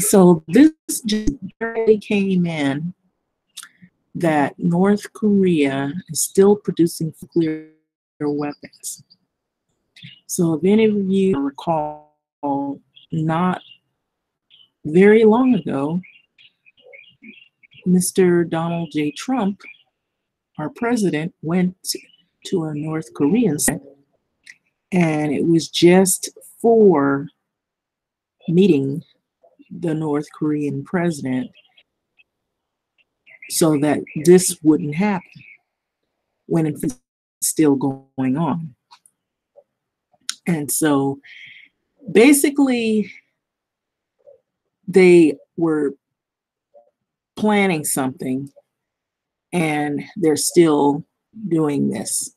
So this just barely came in that North Korea is still producing nuclear weapons. So if any of you recall, not very long ago, Mr. Donald J. Trump, our president, went to a North Korean summit, and it was just for meeting the North Korean president so that this wouldn't happen when it's still going on. And so basically, they were planning something and they're still doing this.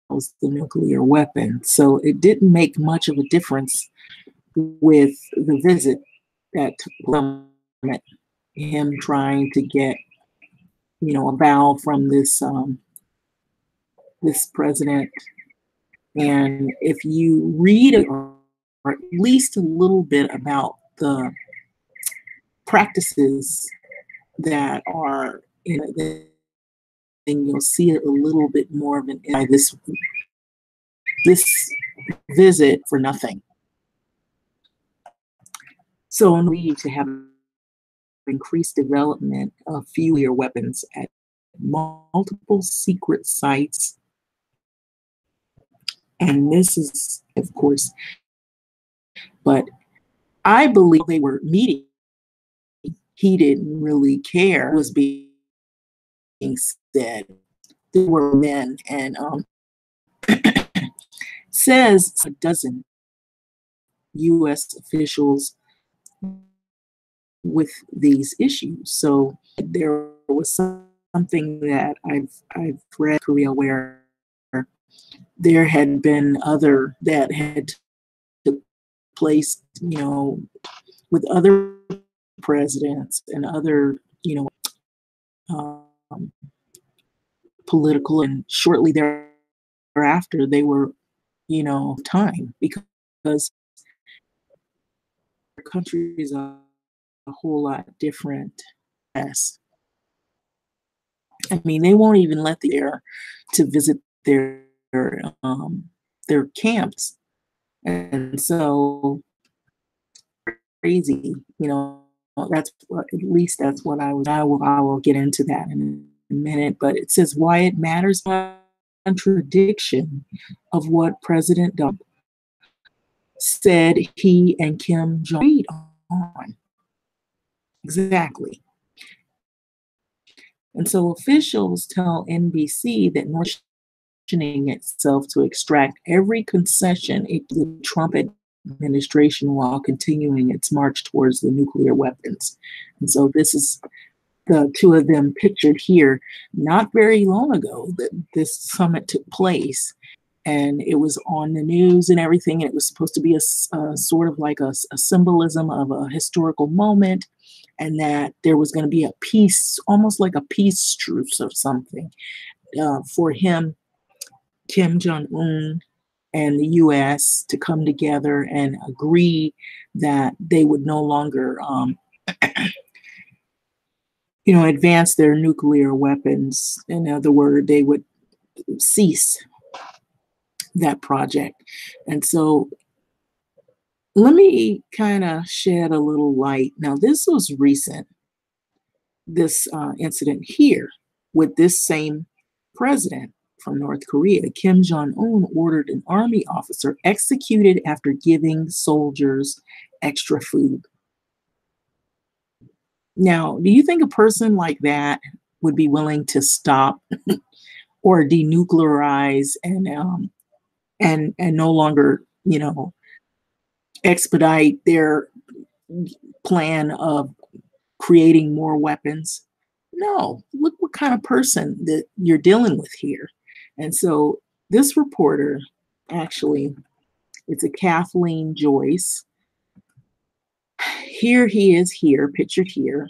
Was the nuclear weapon. So it didn't make much of a difference with the visit that took place, him trying to get, a vow from this this president. And if you read it, or at least a little bit about the practices that are in it, then you'll see it a little bit more of this visit for nothing. So we need to have increased development of nuclear weapons at multiple secret sites. And this is, of course, but I believe they were meeting. He didn't really care what was being said. There were men, and says a dozen U.S. officials with these issues. So there was something that I've read in Korea where there had been other that had took place, with other presidents and other, political, and shortly thereafter they were, time, because our country is a whole lot different. Yes. I mean, they won't even let the air to visit their camps, and so crazy. That's what, at least that's what I was. I will get into that in a minute. But it says why it matters. Contradiction of what President Trump said he and Kim Jong on. Exactly. And so officials tell NBC that North positioning itself to extract every concession the Trump administration while continuing its march towards the nuclear weapons. And so this is the two of them pictured here. Not very long ago that this summit took place, and it was on the news and everything. And it was supposed to be a sort of like a symbolism of a historical moment, and that there was going to be a peace, almost like a peace truce or something, for him, Kim Jong-un, and the U.S. to come together and agree that they would no longer, advance their nuclear weapons. In other words, they would cease that project. And so let me kind of shed a little light. Now, this was recent, this incident here with this same president from North Korea. Kim Jong-un ordered an army officer executed after giving soldiers extra food. Now, do you think a person like that would be willing to stop or denuclearize and no longer, expedite their plan of creating more weapons? No, look what kind of person that you're dealing with here. And so this reporter, actually, it's a Kathleen Joyce. Here he is here, pictured here.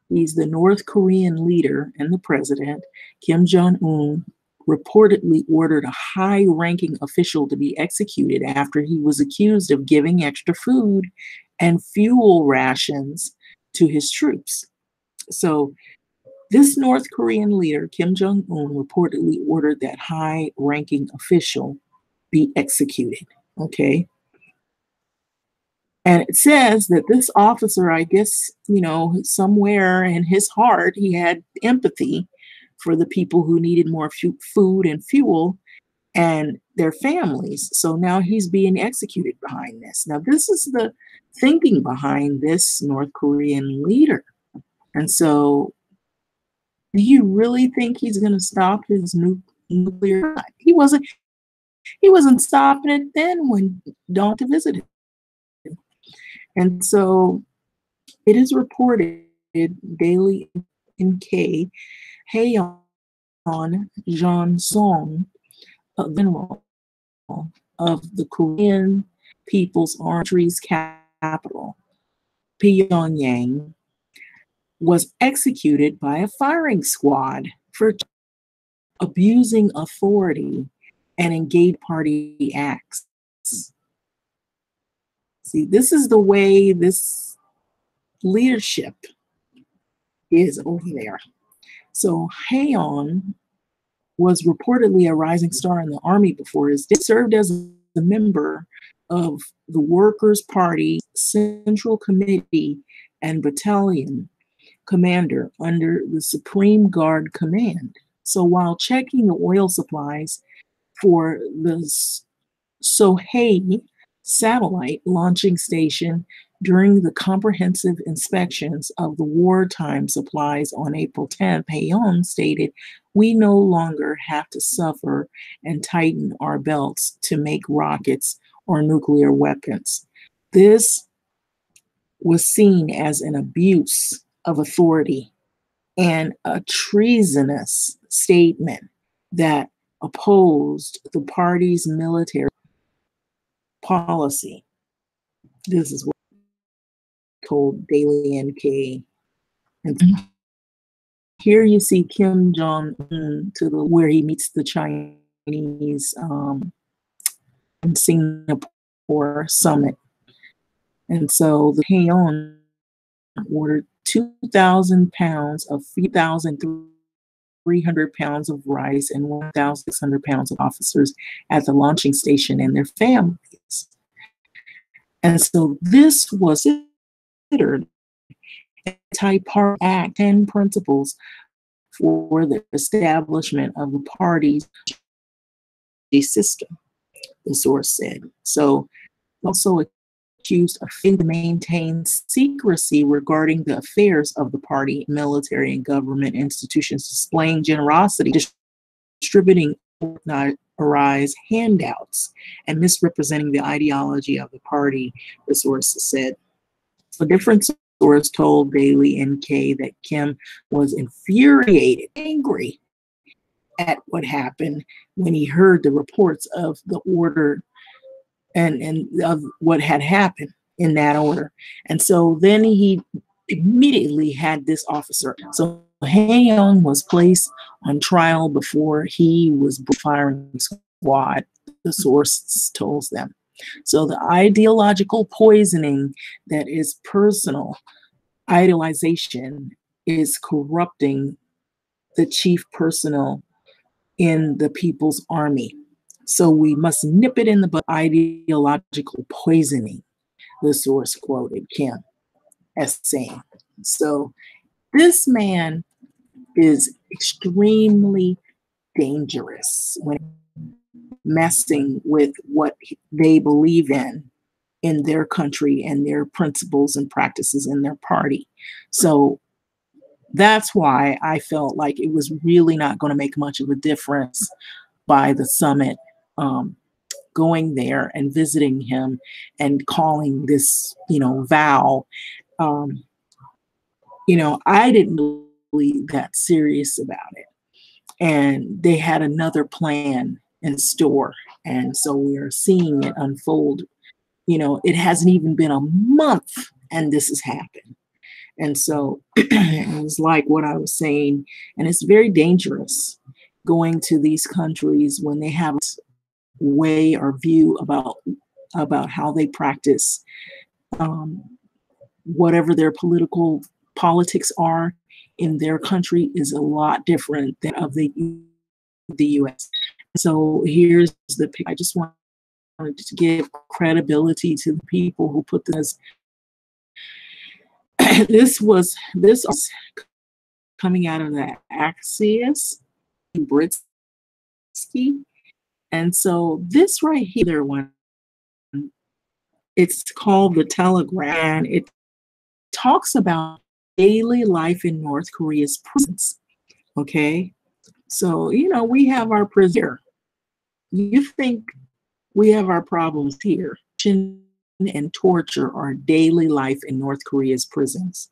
He's the North Korean leader and the president, Kim Jong-un, reportedly ordered a high-ranking official to be executed after he was accused of giving extra food and fuel rations to his troops. So this North Korean leader, Kim Jong-un, reportedly ordered that high-ranking official be executed. Okay. And it says that this officer, I guess, somewhere in his heart, he had empathy for the people who needed more food and fuel and their families. So now he's being executed behind this. Now, this is the thinking behind this North Korean leader. And so, do you really think he's going to stop his nuclear? He wasn't. He wasn't stopping it then when Dawn to visit him. And so it is reported daily in K. Haeyeon Jeon Song, a general of the Korean People's Army's capital, Pyongyang, was executed by a firing squad for abusing authority and engaged party acts. See, this is the way this leadership is over there. So Haeyeon was reportedly a rising star in the army before his death. He served as a member of the Workers' Party Central Committee and Battalion commander under the Supreme Guard Command. So while checking the oil supplies for the Sohae satellite launching station during the comprehensive inspections of the wartime supplies on April 10th, Haeyeon stated, "We no longer have to suffer and tighten our belts to make rockets or nuclear weapons." This was seen as an abuse of authority and a treasonous statement that opposed the party's military policy. This is what told Daily NK. And here you see Kim Jong-un where he meets the Chinese in Singapore summit. And so the Haeyeon ordered 2,000 pounds of 3,300 pounds of rice and 1,600 pounds of officers at the launching station and their families. And so this was considered anti-party act and principles for the establishment of the party's system, the source said. So also accused of failing to maintain secrecy regarding the affairs of the party, military, and government institutions, displaying generosity, distributing organized handouts, and misrepresenting the ideology of the party, the source said. A different source told Daily NK that Kim was infuriated, angry at what happened when he heard the reports of the order and of what had happened in that order. And so then he immediately had this officer. So Haeyeon was placed on trial before he was firing squad, the source told them. So the ideological poisoning that is personal idolization is corrupting the chief personnel in the People's Army. So we must nip it in the bud. Ideological poisoning, the source quoted Kim as saying. So this man is extremely dangerous when messing with what they believe in their country and their principles and practices in their party. So that's why I felt like it was really not going to make much of a difference by the summit going there and visiting him and calling this, vow. I didn't really that serious about it. And they had another plan in store. And so we are seeing it unfold. It hasn't even been a month and this has happened. And so it was like what I was saying, and it's very dangerous. going to these countries when they have way or view about how they practice um, whatever their politics are in their country is a lot different than of the U.S. So here's the pic. I just wanted to give credibility to the people who put this. This was coming out of the Axios Britsky, and so this right here, one, it's called the Telegraph, and it talks about daily life in North Korea's prisons. Okay, so we have our prison here. You think we have our problems here? And torture are daily life in North Korea's prisons.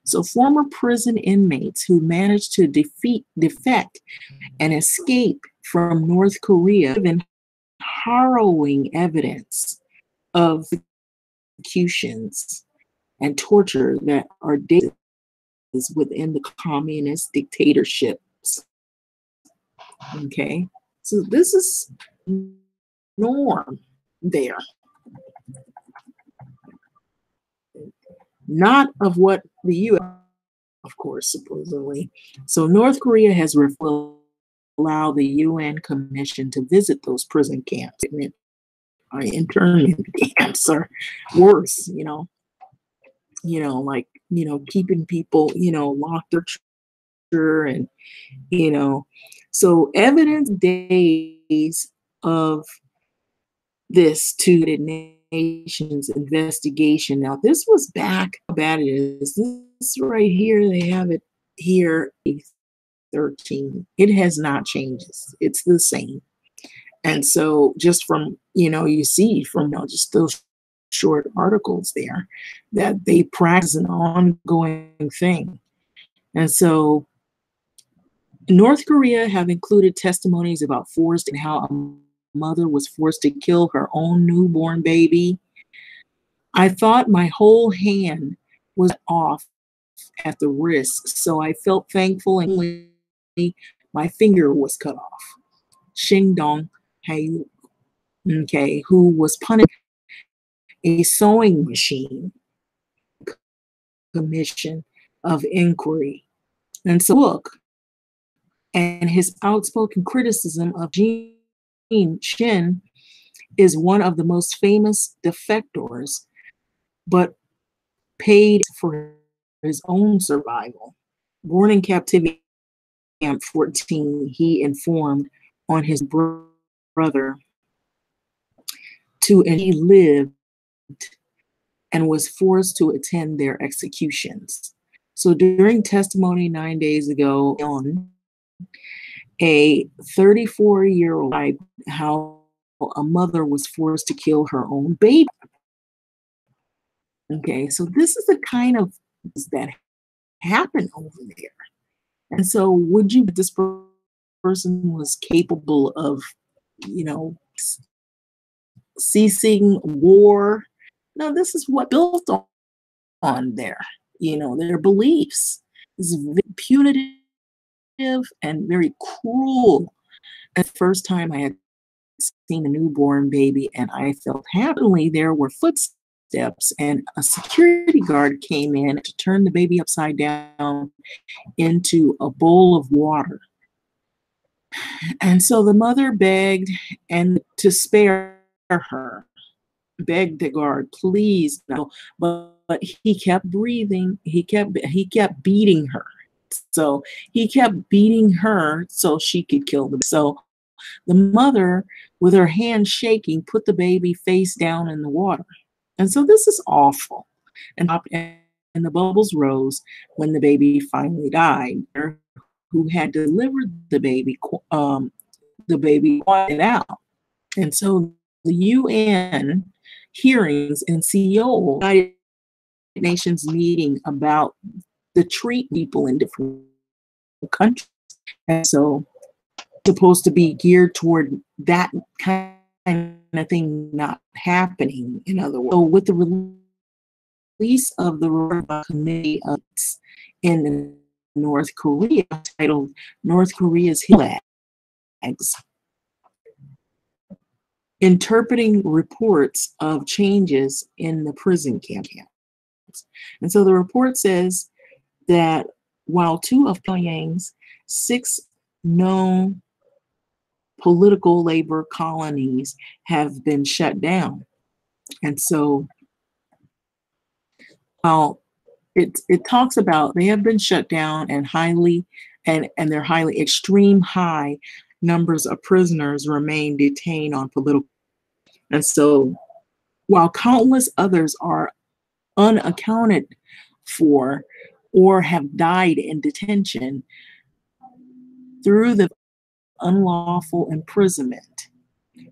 So former prison inmates who managed to defect and escape from North Korea given harrowing evidence of executions and torture that are daily within the communist dictatorships. Okay, so this is norm there. Not of what the U.S., of course, supposedly. So North Korea has allowed the UN Commission to visit those prison camps, internment camps, or worse, like keeping people, locked or and so evidence days of this to the nation's investigation. Now, this was back, how bad it is. This right here, they have it here, 13. It has not changed. It's the same. And so just from, you see from just those short articles there that they practice an ongoing thing. And so North Korea have included testimonies about forced and how a mother was forced to kill her own newborn baby. I thought my whole hand was off at the wrist, so I felt thankful and my finger was cut off. Shing Dong, okay, who was punished a sewing machine commission of inquiry. And so look, and his outspoken criticism of Shin is one of the most famous defectors, but paid for his own survival. Born in captivity at 14, he informed on his brother and he lived and was forced to attend their executions. So during testimony 9 days ago, a 34-year-old how a mother was forced to kill her own baby. Okay, so this is the kind of that happened over there. And so would you, this person was capable of, ceasing war? No, this is what built on their beliefs. This is punitive and very cruel. The first time I had seen a newborn baby and I felt happily, there were footsteps and a security guard came in to turn the baby upside down into a bowl of water. And so the mother begged and to spare her, begged the guard, please no, but he kept breathing. He kept beating her. So he kept beating her so she could kill them. So the mother, with her hand shaking, put the baby face down in the water. And so this is awful. And the bubbles rose when the baby finally died. Who had delivered the baby quiet out. And so the UN hearings in Seoul, United Nations meeting about the treat people in different countries. And so supposed to be geared toward that kind of thing not happening, in other words. So with the release of the committee in North Korea, titled North Korea's Hill Act, flags interpreting reports of changes in the prison camps. And so the report says that while 2 of Pyongyang's 6 known political labor colonies have been shut down. And so while it talks about they have been shut down and they're highly extreme high numbers of prisoners remain detained on political. And so while countless others are unaccounted for or have died in detention through the unlawful imprisonment,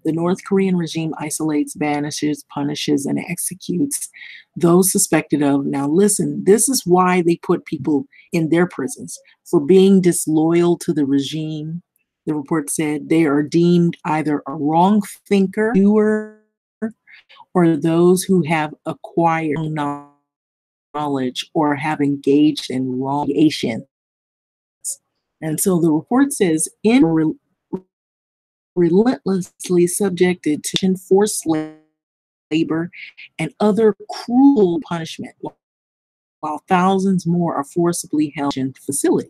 the North Korean regime isolates, banishes, punishes, and executes those suspected of. Now, listen, this is why they put people in their prisons for being disloyal to the regime. The report said they are deemed either a wrong thinker, doer, or those who have acquired knowledge or have engaged in wrong actions. And so the report says, relentlessly subjected to forced labor and other cruel punishment, while thousands more are forcibly held in facilities.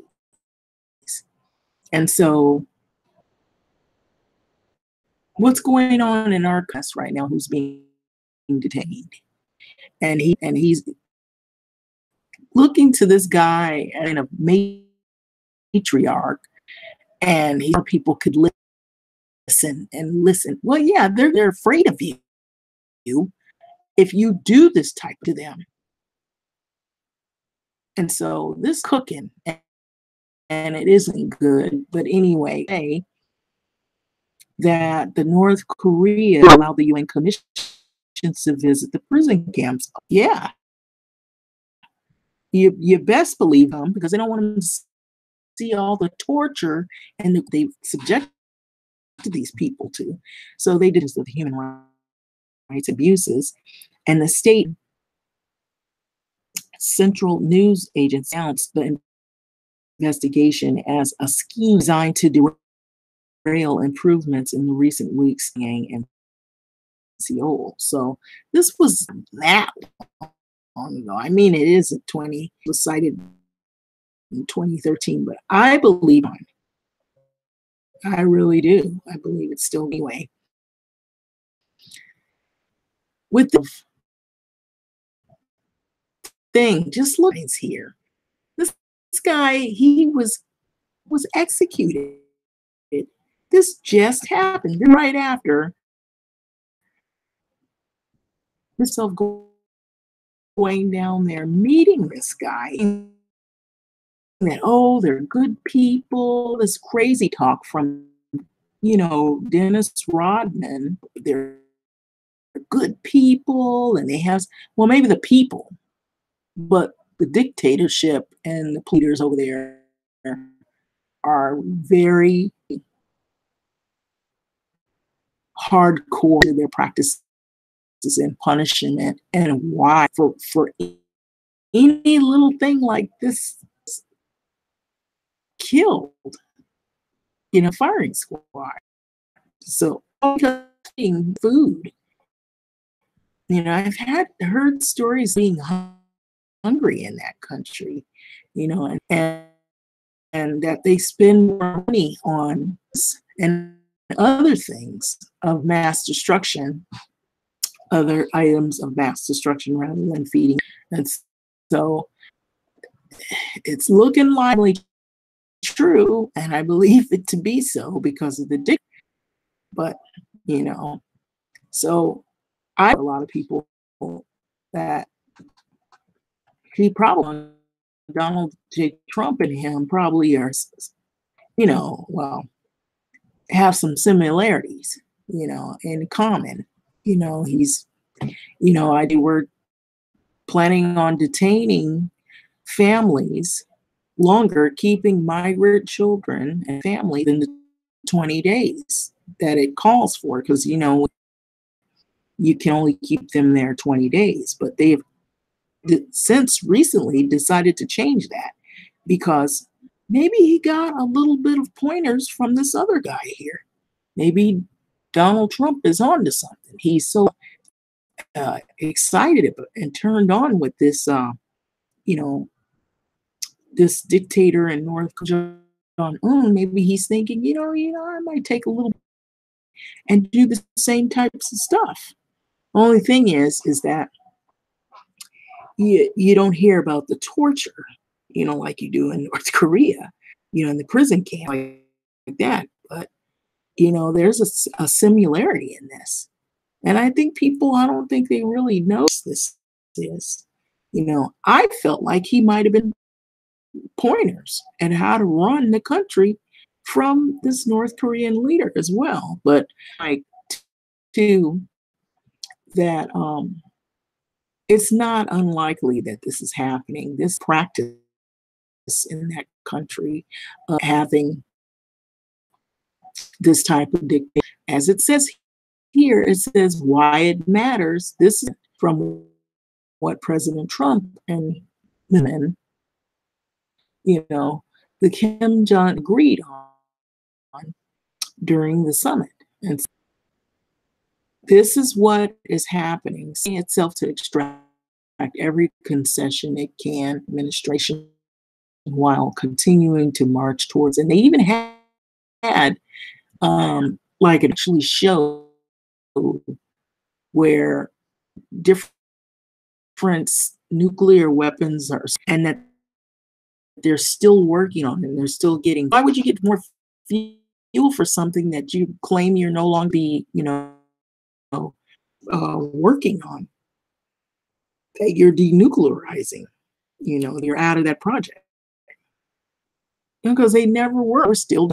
And so what's going on in our class right now, who's being detained? And he's looking to this guy and a matriarch, and people could listen and listen. Well, yeah, they're afraid of you if you do this type to them. And so this cooking, and it isn't good, but anyway, that the North Korea allowed the UN Commission to visit the prison camps. Yeah, you best believe them, because they don't want them to see all the torture and they subject these people to. So they did this with human rights abuses, and the state central news agency announced the investigation as a scheme designed to derail improvements in the recent weeks in Seoul. So this was that long ago. I mean, it is was cited in 2013, but I believe on. I really do. I believe it's still anyway. With the thing, just look here. This guy, he was executed. This just happened right after myself going down there, meeting this guy, and that, oh, they're good people. This crazy talk from, Dennis Rodman. They're good people, and they have, well, maybe the people, but the dictatorship and the leaders over there are very hardcore to their practices and punishment, and why for any little thing like this killed, firing squad. So food, I've heard stories being hungry in that country, and that they spend more money on and other things of mass destruction, other items of mass destruction rather than feeding. And so it's looking likely true, and I believe it to be so because of the dick. But, so I have a lot of people that he probably, Donald J. Trump and him probably are, well, have some similarities, in common. We're planning on detaining families longer, keeping migrant children and families in the 20 days that it calls for, because, you can only keep them there 20 days. But they have since recently decided to change that, because maybe he got a little bit of pointers from this other guy here. Maybe Donald Trump is on to something. He's so excited about and turned on with this, you know, this dictator in North Korea. Maybe he's thinking, I might take a little and do the same types of stuff. Only thing is that you don't hear about the torture, like you do in North Korea, in the prison camp like that. But there's a similarity in this, and I don't think they really know this is. I felt like he might have been pointers and how to run the country from this North Korean leader as well. But like too that it's not unlikely that this is happening. This practice in that country of having this type of dictatorship, as it says here, it says why it matters. This is from what President Trump and women, the Kim Jong agreed on during the summit. And so this is what is happening, seeing itself to extract every concession it can, administration, while continuing to march towards. And they even had like it actually showed where different nuclear weapons are, and that they're still working on, and they're still getting. Why would you get more fuel for something that you claim you're no longer be, working on? That you're denuclearizing, you're out of that project. Because they never were still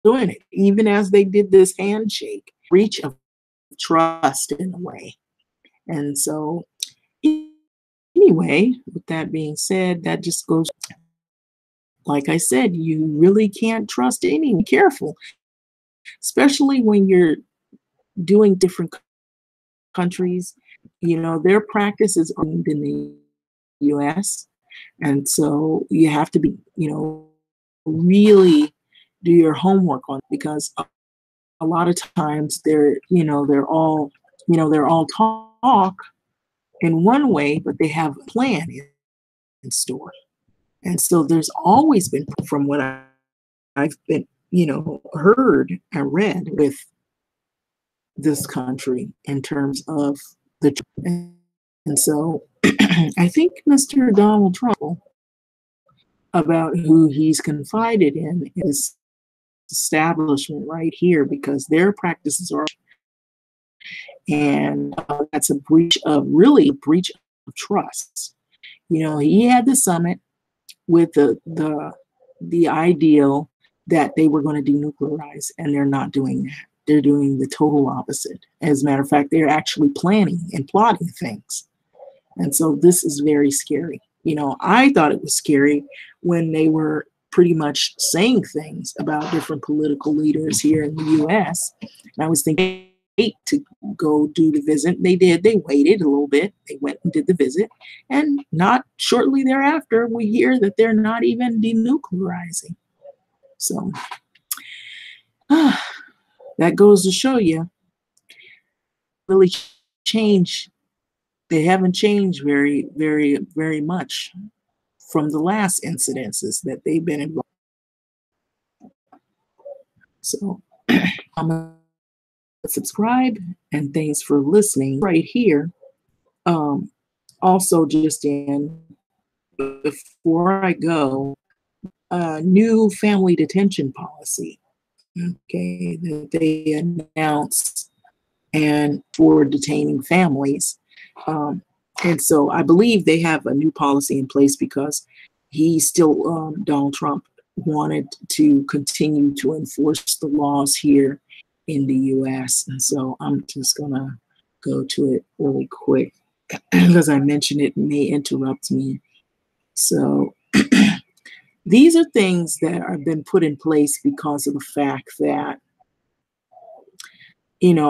doing it, even as they did this handshake, breach of trust in a way. And so, anyway, with that being said, that just goes, like I said, you really can't trust anyone. Be careful, especially when you're doing different countries. Their practices are in the US. And so you have to be, really do your homework on it, because a lot of times they're all talk in one way, but they have a plan in store. And so there's always been, from what I've been, heard and read with this country in terms of the, and so I think Mr. Donald Trump, about who he's confided in, is establishment right here, because their practices are, and that's a breach of trust. He had the summit with the ideal that they were going to denuclearize, and they're not doing that. They're doing the total opposite. As a matter of fact, they're actually planning and plotting things. And so this is very scary. I thought it was scary when they were pretty much saying things about different political leaders here in the US. And I was thinking to go do the visit. They did. They waited a little bit. They went and did the visit. And not shortly thereafter, we hear that they're not even denuclearizing. So that goes to show you, really change. They haven't changed very, very, very much from the last incidences that they've been involved. So I'm going to subscribe, and thanks for listening right here. Also, just before I go, new family detention policy, okay, that they announced, and for detaining families. And so I believe they have a new policy in place because Donald Trump wanted to continue to enforce the laws here in the US. And so I'm just going to go to it really quick because I mentioned it may interrupt me. So these are things that have been put in place because of the fact that,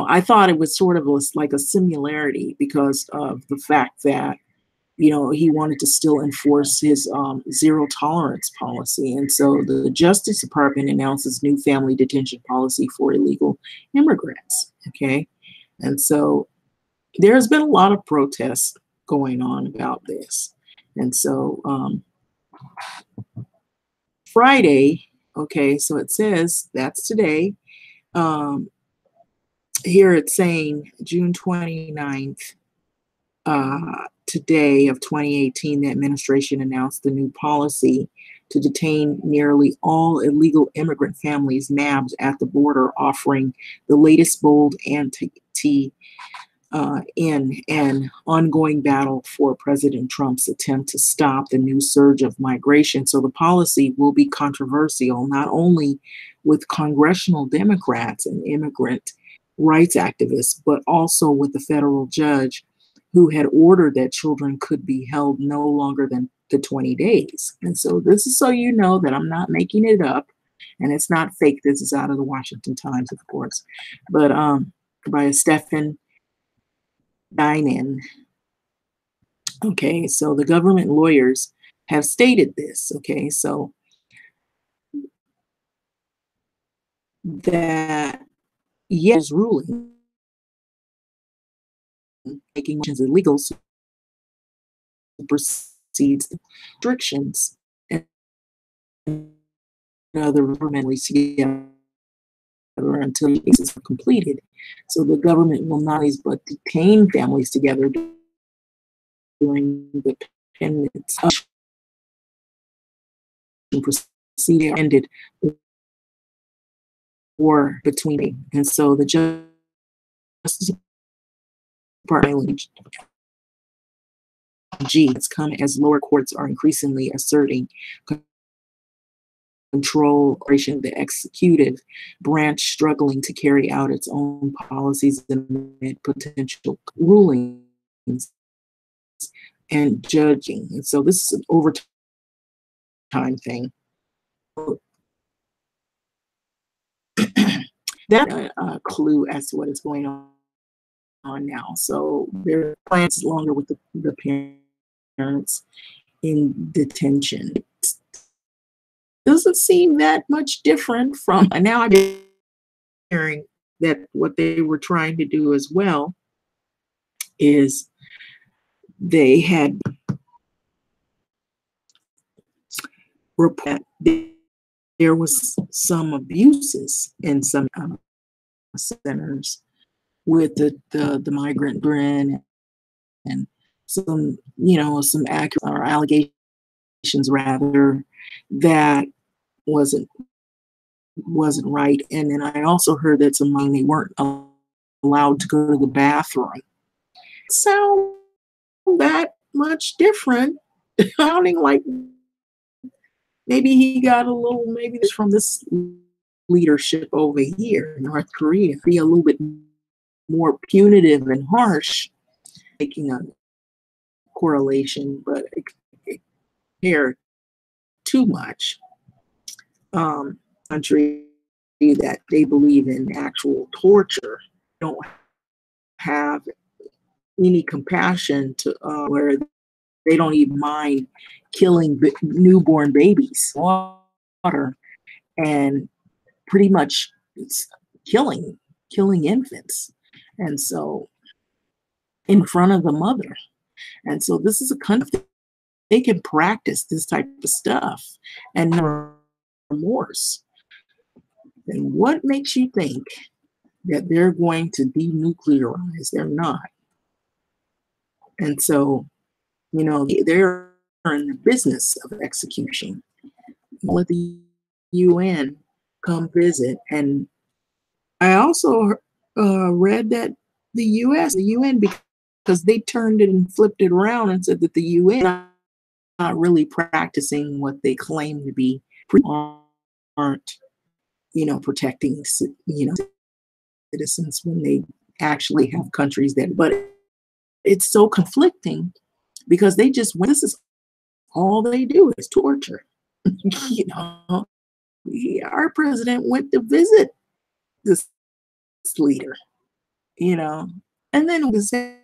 I thought it was sort of like a similarity because of the fact that he wanted to still enforce his zero tolerance policy. And so the Justice Department announces new family detention policy for illegal immigrants. Okay. And so there's been a lot of protests going on about this. And so Friday, okay, so it says that's today. Um, Here it's saying June 29th, today of 2018, the administration announced the new policy to detain nearly all illegal immigrant families, NABs, at the border, offering the latest bold anti in an ongoing battle for President Trump's attempt to stop the new surge of migration. So the policy will be controversial, not only with congressional Democrats and immigrant rights activists, but also with the federal judge who had ordered that children could be held no longer than the 20 days. And so this is so you know that I'm not making it up, and it's not fake. This is out of the Washington Times, of course, but by Stephen Dinan. Okay, so the government lawyers have stated this. Okay, so that yes, ruling making motions illegal supersedes the restrictions and other government together until the cases are completed. So the government will not but detain families together during the pendency proceeding ended or between. And so the Justice Department G has come as lower courts are increasingly asserting control operation, the executive branch struggling to carry out its own policies amid potential rulings and judging. And so this is an overtime thing. That clue as to what is going on now. So their plans longer with the parents in detention. It doesn't seem that much different from, and now I'm hearing that what they were trying to do as well is they had reported there was some abuses in some centers with the migrant grin and some some accurate or allegations rather that wasn't right. And then I also heard that some they weren't allowed to go to the bathroom. Sound that much different. Sounding like maybe he got a little, maybe it's from this leadership over here in North Korea, be a little bit more punitive and harsh, making a correlation, but compare too much. Country that they believe in actual torture don't have any compassion to where they don't even mind killing newborn babies, water, and pretty much it's killing infants, and so in front of the mother. And so this is a country they can practice this type of stuff and no remorse. And what makes you think that they're going to denuclearize? They're not. And so, they're in the business of execution. Let the UN come visit. And I also read that the UN, because they turned it and flipped it around and said that the UN not really practicing what they claim to be, aren't, protecting, citizens when they actually have countries that, but it's so conflicting because this is all they do is torture. Our president went to visit this leader, and then we say,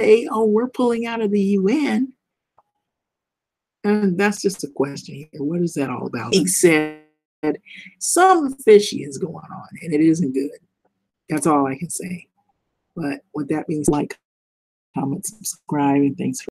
oh, we're pulling out of the UN. And that's just a question here. What is that all about? He said something fishy is going on, and it isn't good. That's all I can say. But with that being said, like, comment, subscribe, and thanks for